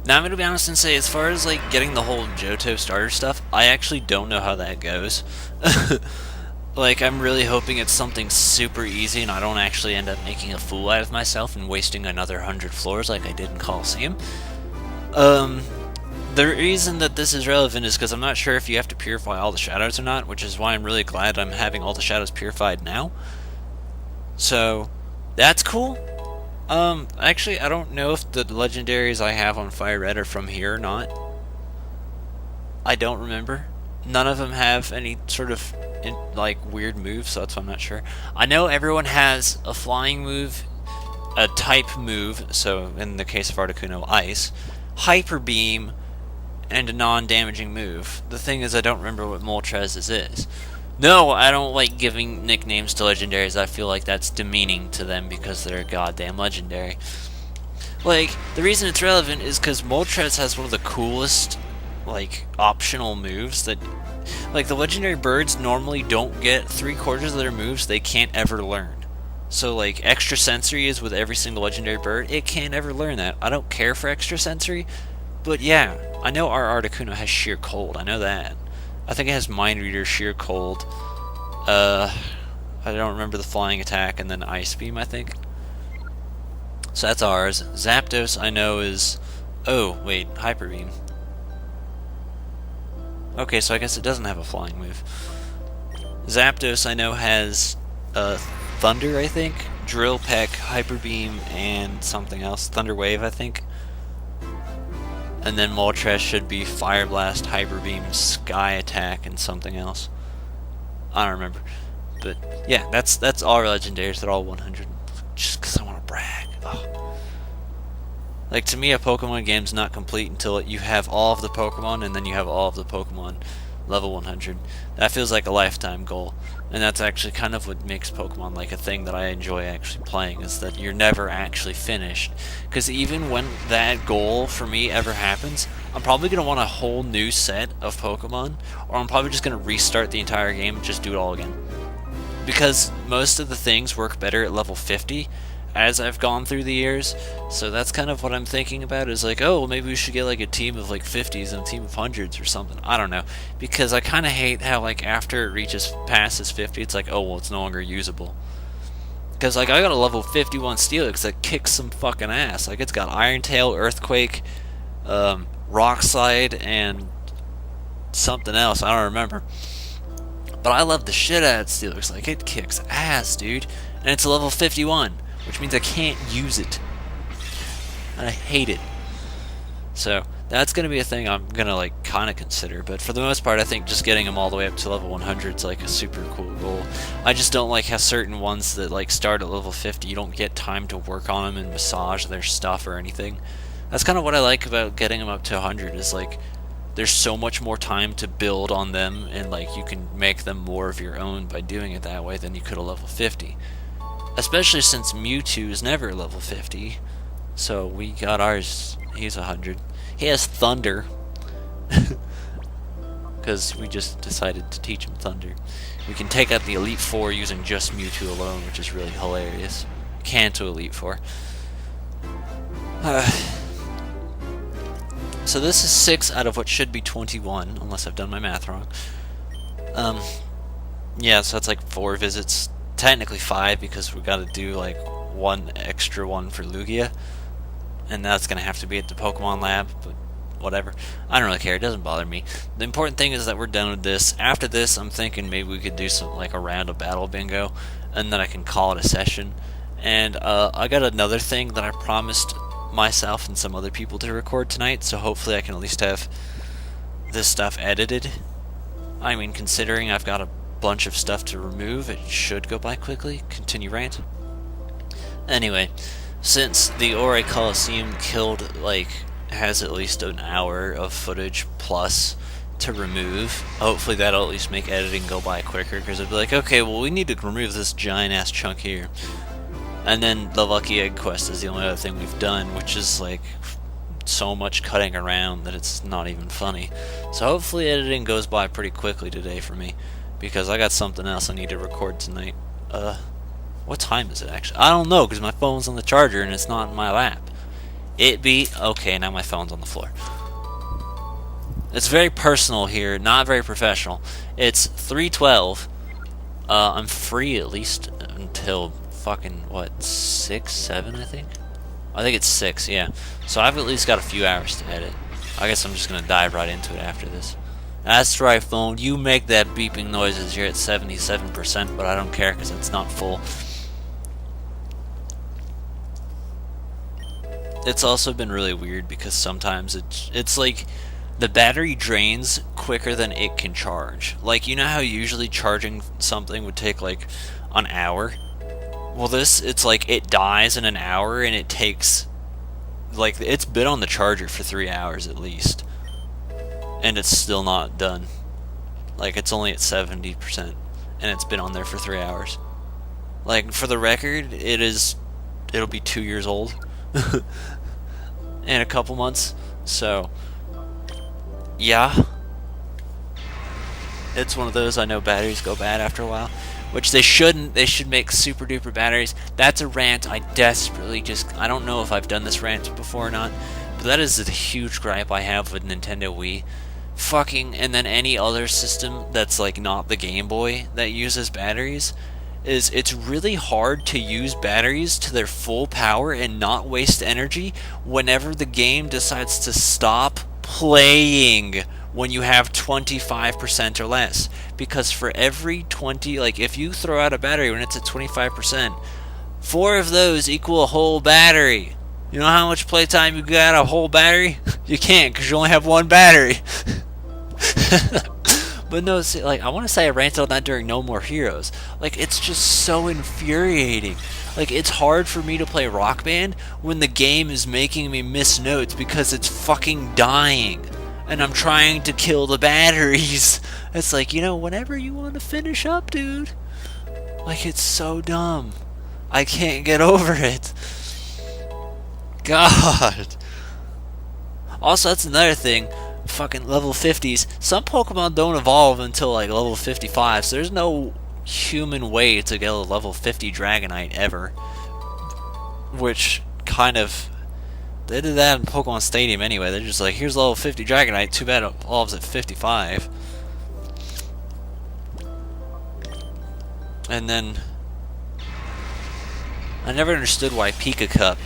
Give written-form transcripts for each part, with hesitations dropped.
Now I'm gonna be honest and say, as far as like getting the whole Johto starter stuff, I actually don't know how that goes. Like, I'm really hoping it's something super easy and I don't actually end up making a fool out of myself and wasting another 100 floors like I did in Coliseum. Um, the reason that this is relevant is because I'm not sure if you have to purify all the shadows or not, which is why I'm really glad I'm having all the shadows purified now. So, that's cool. Actually, I don't know if the legendaries I have on Fire Red are from here or not. I don't remember. None of them have any sort of like weird moves, so that's why I'm not sure. I know everyone has a flying move, a type move, so in the case of Articuno, Ice, Hyper Beam, and a non-damaging move. The thing is, I don't remember what Moltres is. No, I don't like giving nicknames to legendaries. I feel like that's demeaning to them because they're a goddamn legendary. Like, the reason it's relevant is because Moltres has one of the coolest, like, optional moves that, like, the legendary birds normally don't get 3/4 of their moves they can't ever learn. So, like, extra sensory is with every single legendary bird. It can't ever learn that. I don't care for extra sensory, but yeah, I know our Articuno has sheer cold. I know that. I think it has Mind Reader, sheer cold. I don't remember the flying attack, and then Ice Beam, I think. So that's ours. Zapdos, I know, is... Oh, wait, Hyper Beam. Okay, so I guess it doesn't have a flying move. Zapdos, I know, has Thunder, I think. Drill Peck, Hyper Beam, and something else. Thunder Wave, I think. And then Moltres should be Fire Blast, Hyper Beam, Sky Attack, and something else. I don't remember. But yeah, that's all our legendaries. They're all 100. Just because I want to brag. Ugh. Like, to me, a Pokemon game's not complete until you have all of the Pokemon and then you have all of the Pokemon level 100. That feels like a lifetime goal. And that's actually kind of what makes Pokemon like a thing that I enjoy actually playing, is that you're never actually finished. Because even when that goal for me ever happens, I'm probably going to want a whole new set of Pokemon, or I'm probably just going to restart the entire game and just do it all again. Because most of the things work better at level 50 as I've gone through the years, so that's kind of what I'm thinking about, is like, oh, well, maybe we should get like a team of like 50s and a team of 100s or something. I don't know, because I kind of hate how like after it reaches passes 50, it's like, oh, well, it's no longer usable. Because like I got a level 51 Steelix that kicks some fucking ass. Like, it's got Iron Tail, Earthquake, Rock Slide, and something else, I don't remember. But I love the shit out of Steelix. Like, it kicks ass, dude. And it's a level 51, which means I can't use it. And I hate it. So, that's going to be a thing I'm going to, like, kind of consider. But for the most part, I think just getting them all the way up to level 100 is, like, a super cool goal. I just don't like how certain ones that, like, start at level 50, you don't get time to work on them and massage their stuff or anything. That's kind of what I like about getting them up to 100, is, like, there's so much more time to build on them, and like you can make them more of your own by doing it that way than you could at level 50. Especially since Mewtwo is never level 50, so we got ours. He's 100. He has Thunder, because we just decided to teach him Thunder. We can take out the Elite Four using just Mewtwo alone, which is really hilarious. Kanto Elite Four. So this is 6 out of what should be 21, unless I've done my math wrong. Yeah, so that's like 4 visits. Technically 5, because we gotta do like 1 extra one for Lugia. And that's gonna have to be at the Pokemon Lab, but whatever. I don't really care, it doesn't bother me. The important thing is that we're done with this. After this, I'm thinking maybe we could do some like a round of Battle Bingo, and then I can call it a session. And I got another thing that I promised myself and some other people to record tonight, so hopefully I can at least have this stuff edited. I mean, considering I've got a bunch of stuff to remove, it should go by quickly. Continue rant. Anyway, since the Ori Coliseum killed, like, has at least an hour of footage plus to remove, hopefully that'll at least make editing go by quicker, because it'll be like, okay, well, we need to remove this giant ass chunk here. And then the Lucky Egg quest is the only other thing we've done, which is like so much cutting around that it's not even funny. So hopefully editing goes by pretty quickly today for me, because I got something else I need to record tonight. What time is it actually? I don't know, because my phone's on the charger and it's not in my lap. It be okay. Now my phone's on the floor. It's very personal here, not very professional. It's 3:12. I'm free at least until fucking what 6, 7, I think. I think it's 6. Yeah. So I've at least got a few hours to edit. I guess I'm just gonna dive right into it after this. That's right, phone. You make that beeping noises. You're at 77%, but I don't care because it's not full. It's also been really weird because sometimes it's like the battery drains quicker than it can charge. Like, you know how usually charging something would take like an hour? Well, this, it's like it dies in an hour and it takes, like, it's been on the charger for 3 hours at least. And it's still not done. Like, it's only at 70%. And it's been on there for 3 hours. Like, for the record, it'll be 2 years old. In a couple months. So, yeah. It's one of those, I know batteries go bad after a while. Which they shouldn't. They should make super duper batteries. That's a rant I desperately I don't know if I've done this rant before or not. But that is a huge gripe I have with Nintendo Wii. Fucking, and then any other system that's like not the Game Boy that uses batteries, is it's really hard to use batteries to their full power and not waste energy whenever the game decides to stop playing when you have 25% or less. Because for every 20, like if you throw out a battery when it's at 25%, 4 of those equal a whole battery. You know how much playtime you got a whole battery? You can't because you only have one battery. But no, see, like, I want to say I ranted on that during No More Heroes. Like, it's just so infuriating. Like, it's hard for me to play Rock Band when the game is making me miss notes because it's fucking dying. And I'm trying to kill the batteries. It's like, you know, whenever you want to finish up, dude. Like, it's so dumb. I can't get over it. God. Also, that's another thing. Fucking level 50s. Some Pokemon don't evolve until like level 55, so there's no human way to get a level 50 Dragonite ever. Which kind of, they did that in Pokemon Stadium anyway. They're just like, here's level 50 Dragonite. Too bad it evolves at 55. And then I never understood why Pika Cup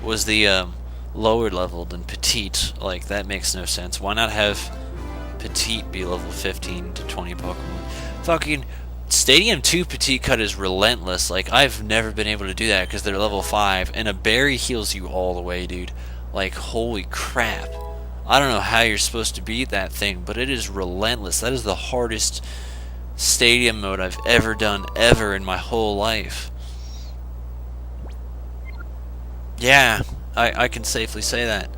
was the lower level than Petite. Like, that makes no sense. Why not have Petite be level 15 to 20 Pokemon? Fucking Stadium 2 Petite Cut is relentless. Like, I've never been able to do that because they're level 5, and a berry heals you all the way, dude. Like, holy crap. I don't know how you're supposed to beat that thing, but it is relentless. That is the hardest Stadium mode I've ever done, ever in my whole life. Yeah, I can safely say that.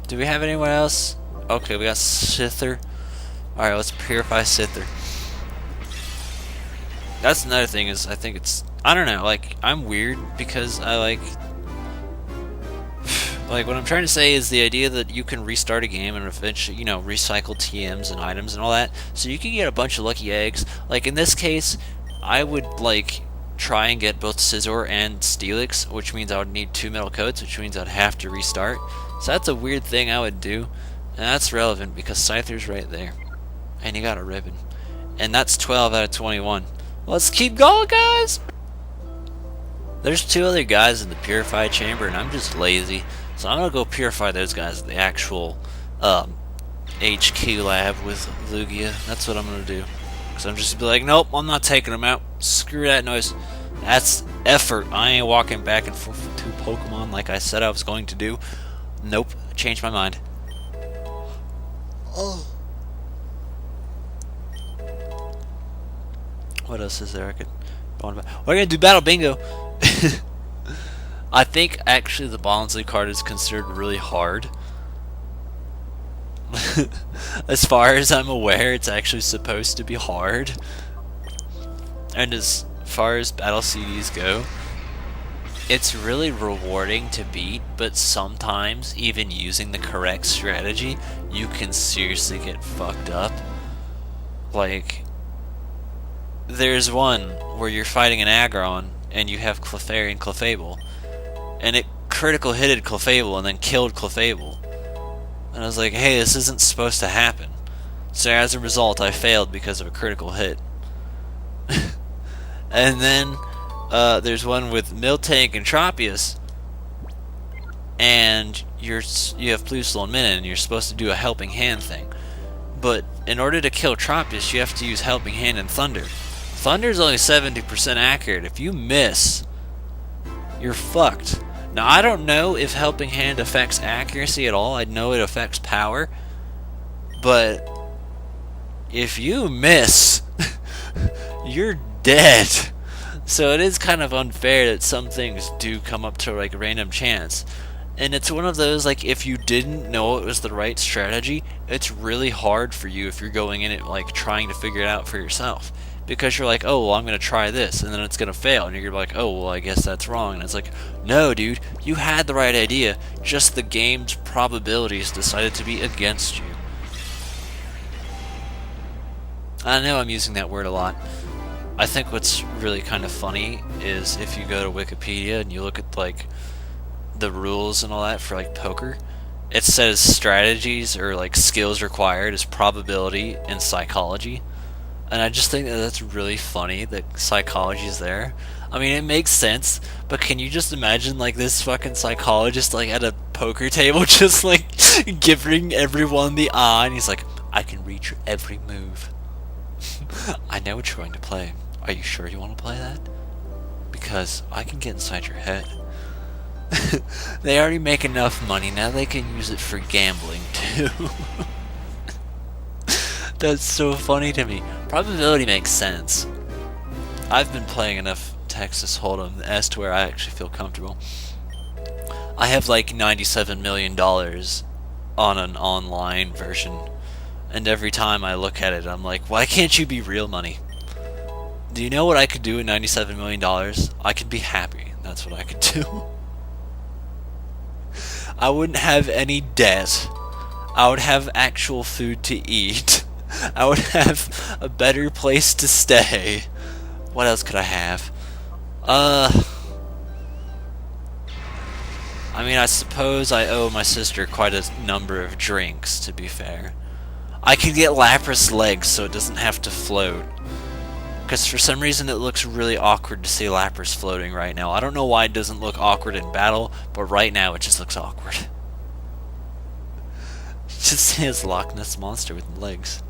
Do we have anyone else? Okay, we got Sither. Alright, let's purify Sither. That's another thing, is I think it's, I don't know, like, I'm weird because I like what I'm trying to say is the idea that you can restart a game and eventually, you know, recycle TMs and items and all that, so you can get a bunch of lucky eggs. Like, in this case, I would, like, try and get both Scizor and Steelix, which means I would need 2 metal coats, which means I'd have to restart. So that's a weird thing I would do, and that's relevant because Scyther's right there. And you got a ribbon. And that's 12 out of 21. Let's keep going, guys! There's 2 other guys in the Purify Chamber, and I'm just lazy. So I'm gonna go purify those guys at the actual HQ lab with Lugia. That's what I'm gonna do. Because I'm just gonna be like, nope, I'm not taking them out. Screw that noise. That's effort. I ain't walking back and forth with 2 Pokemon like I said I was going to do. Nope, changed my mind. Oh. What else is there I could go on about? We're gonna do Battle Bingo. I think actually the Bonsly card is considered really hard. As far as I'm aware, it's actually supposed to be hard. And as far as battle CDs go, it's really rewarding to beat, but sometimes, even using the correct strategy, you can seriously get fucked up. Like, there's one where you're fighting an Aggron, and you have Clefairy and Clefable, and it critical hitted Clefable and then killed Clefable. And I was like, hey, this isn't supposed to happen. So as a result, I failed because of a critical hit. And then there's one with Miltank and Tropius, and you have Plusle and Minun, and you're supposed to do a helping hand thing. But in order to kill Tropius, you have to use helping hand and Thunder. Thunder's only 70% accurate. If you miss, you're fucked. Now, I don't know if helping hand affects accuracy at all. I know it affects power. But if you miss, you're dead. So it is kind of unfair that some things do come up to like a random chance. And it's one of those, like, if you didn't know it was the right strategy, it's really hard for you if you're going in it like trying to figure it out for yourself. Because you're like, oh, well, I'm going to try this, and then it's going to fail. And you're like, oh, well, I guess that's wrong. And it's like, no, dude, you had the right idea. Just the game's probabilities decided to be against you. I know I'm using that word a lot. I think what's really kind of funny is if you go to Wikipedia and you look at, like, the rules and all that for, like, poker, it says strategies or, like, skills required is probability and psychology. And I just think that that's really funny that psychology is there. I mean, it makes sense, but can you just imagine, like, this fucking psychologist, like, at a poker table just, like, giving everyone the eye, and he's like, I can read your every move. I know what you're going to play. Are you sure you want to play that? Because I can get inside your head. They already make enough money, now they can use it for gambling, too. That's so funny to me. Probability makes sense. I've been playing enough Texas Hold'em as to where I actually feel comfortable. I have like $97 million on an online version, and every time I look at it, I'm like, why can't you be real money? Do you know what I could do with $97 million? I could be happy. That's what I could do. I wouldn't have any debt. I would have actual food to eat. I would have a better place to stay. What else could I have? I mean, I suppose I owe my sister quite a number of drinks, to be fair. I can get Lapras legs so it doesn't have to float. Because for some reason it looks really awkward to see Lapras floating right now. I don't know why it doesn't look awkward in battle, but right now it just looks awkward. Just says Loch Ness Monster with legs.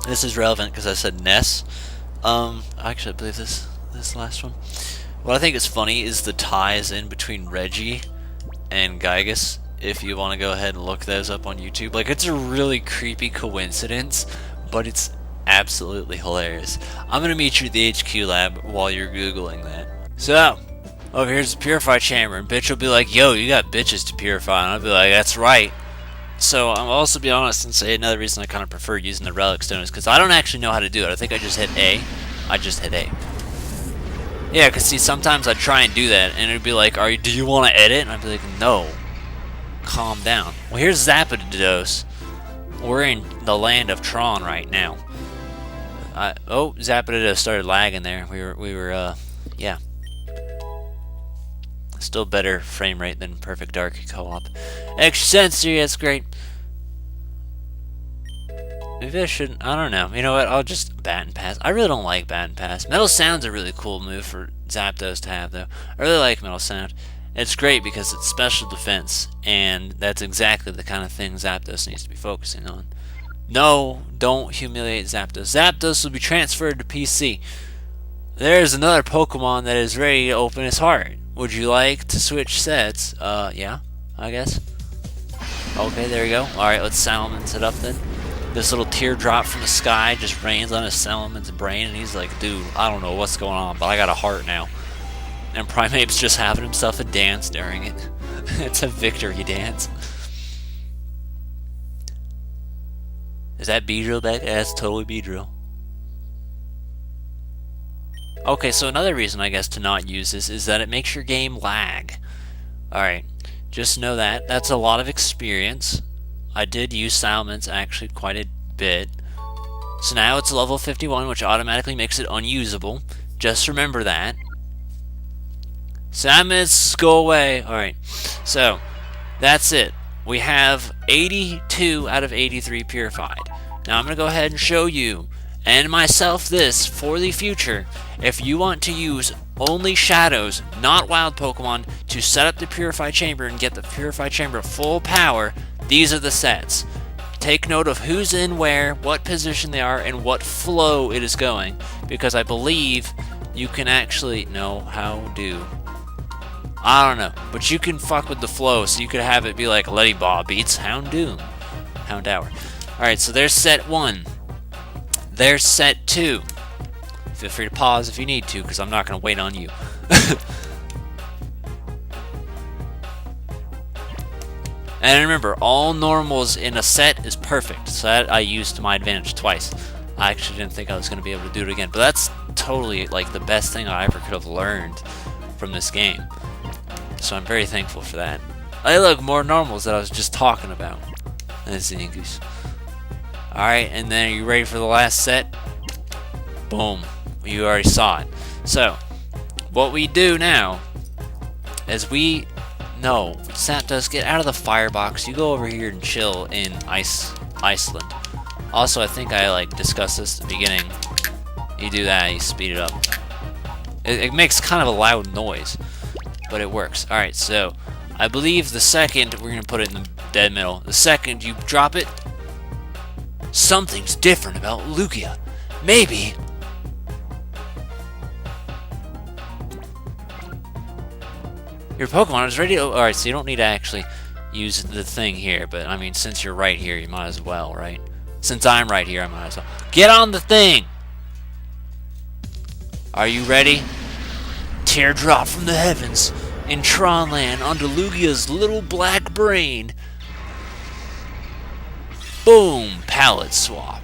This is relevant because I said Ness. Actually, I believe this last one. What I think is funny is the ties in between Reggie and Gygus. If you want to go ahead and look those up on YouTube, like, it's a really creepy coincidence, but it's absolutely hilarious. I'm gonna meet you at the HQ lab while you're googling that. So, over here's the purify chamber, and bitch will be like, yo, you got bitches to purify, and I'll be like, that's right. So, I'll also be honest and say another reason I kind of prefer using the relic stone is because I don't actually know how to do it. I think I just hit A. I just hit A. Yeah, because see, sometimes I'd try and do that, and it'd be like, do you want to edit? And I'd be like, no. Calm down. Well, here's Zapdos. We're in the land of Tron right now. Zapdos started lagging there. We were, yeah. Still better frame rate than Perfect Dark co-op. Extra sensory, that's great. Maybe I shouldn't, I don't know. You know what, I'll just bat and pass. I really don't like bat and pass. Metal Sound's a really cool move for Zapdos to have, though. I really like Metal Sound. It's great because it's special defense, and that's exactly the kind of thing Zapdos needs to be focusing on. No, don't humiliate Zapdos. Zapdos will be transferred to PC. There's another Pokemon that is ready to open his heart. Would you like to switch sets? Yeah, I guess. Okay, there we go. Alright, let's Salaman's it up then. This little teardrop from the sky just rains on his Salaman's brain, and he's like, dude, I don't know what's going on, but I got a heart now. And Primeape's just having himself a dance during it. It's a victory dance. Is that Beedrill back? Yeah, that's totally Beedrill. Okay, so another reason, I guess, to not use this is that it makes your game lag. Alright, just know that. That's a lot of experience. I did use Salamence actually quite a bit. So now it's level 51, which automatically makes it unusable. Just remember that. Samus, go away. Alright, so that's it. We have 82 out of 83 purified. Now I'm going to go ahead and show you and myself this for the future. If you want to use only shadows, not wild Pokemon, to set up the Purified Chamber and get the Purified Chamber full power, these are the sets. Take note of who's in where, what position they are, and what flow it is going, because I believe you can actually... No, how do... I don't know, but you can fuck with the flow, so you could have it be like Letty Bob beats Houndour. Alright, so there's set 1. There's set 2. Feel free to pause if you need to, because I'm not going to wait on you. And remember, all normals in a set is perfect, so that I used to my advantage twice. I actually didn't think I was going to be able to do it again, but that's totally like the best thing I ever could have learned from this game. So I'm very thankful for that. I look more normals that I was just talking about. That's the English. Alright, and then are you ready for the last set? Boom. You already saw it. So, what we do now is we... No, Zapdos, get out of the firebox. You go over here and chill in Iceland. Also, I think I discussed this at the beginning. You do that, you speed it up. It makes kind of a loud noise, but it works. Alright, so I believe the second, we're going to put it in the dead middle. The second you drop it, something's different about Lugia. Maybe... your Pokemon is ready to... Alright, so you don't need to actually use the thing here, but I mean, since you're right here, you might as well, right? Since I'm right here, I might as well. Get on the thing! Are you ready? Teardrop from the heavens in Tronland onto Lugia's little black brain. Boom! Palette swap.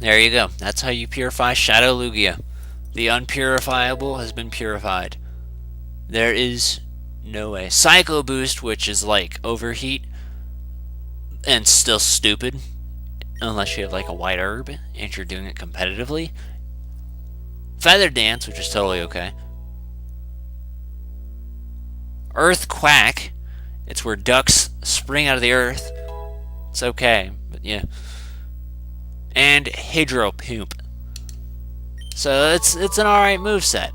There you go. That's how you purify Shadow Lugia. The unpurifiable has been purified. There is no way. Psycho Boost, which is like overheat, and still stupid, unless you have like a white herb and you're doing it competitively. Feather Dance, which is totally okay. Earth Quack, it's where ducks spring out of the earth. It's okay, but yeah. And Hydro Poop. So it's an alright moveset.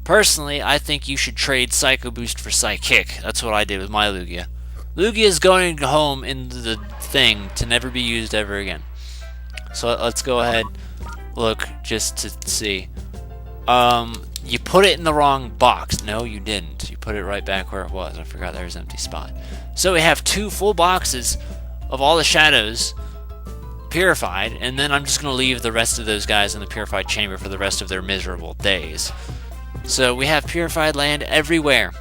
Personally, I think you should trade Psycho Boost for Psychic. That's what I did with my Lugia. Lugia is going home in the thing to never be used ever again. So let's go ahead, look, just to see. You put it in the wrong box. No, you didn't. You put it right back where it was. I forgot there was an empty spot. So we have 2 full boxes of all the shadows purified, and then I'm just going to leave the rest of those guys in the purified chamber for the rest of their miserable days. So we have purified land everywhere.